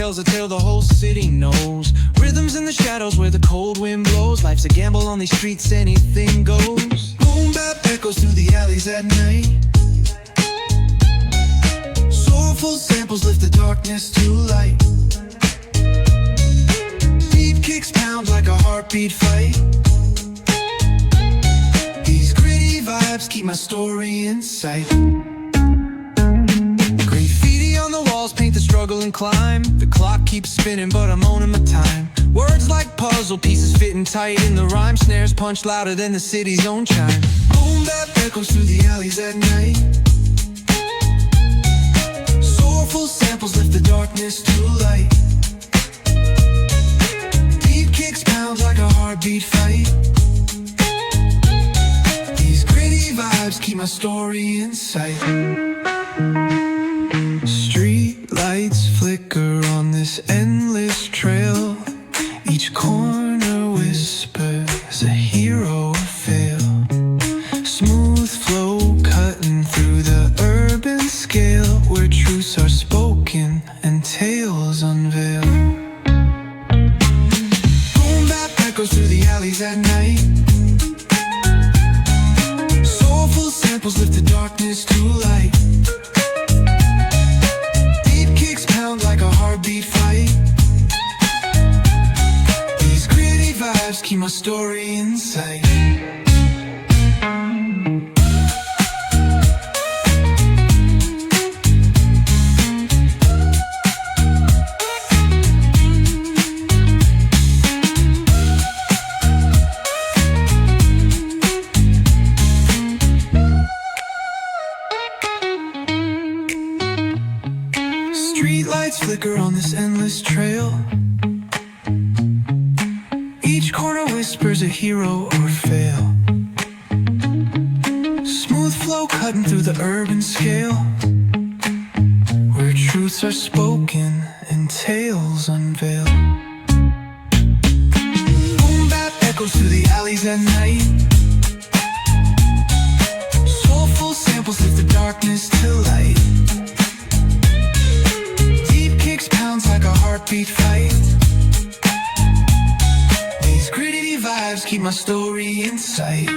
tells a tale the whole city knows. Rhythms in the shadows where the cold wind blows. Life's a gamble on these streets, anything goes. Boom bap echoes through the alleys at night. Soulful samples lift the darkness to light. Beat kicks pound like a heartbeat fight. These gritty vibes keep my story in sight. Graffiti on the walls paint the struggle and climb. The clock keeps spinning but I'm owning my time. Words like puzzle pieces fitting tight in the rhyme. Snares punch louder than the city's own chime. Boom bap echoes through the alleys at night. Soulful samples lift the darkness to light. Beat kicks pound like a heartbeat fight. These gritty vibes keep my story in sight. Street lights flicker on this endless trail. Each corner whispers a hero fail. Smooth flow cutting through the urban scale, where truths are spoken and tales unveil. Boom bap echoes through the alleys at night. Soulful samples lift the darkness to light. Beat kicks pound like a heartbeat fight. These gritty vibes keep my story in sight. Street lights flicker on this endless trail. Each corner whispers a hero or fail. Smooth flow cutting through the urban scale, where truths are spoken and tales unveil. Boom bap echoes through the alleys at night. Soulful samples lift the darkness to light. Pounds like a heartbeat fight. These gritty vibes keep my story in sight.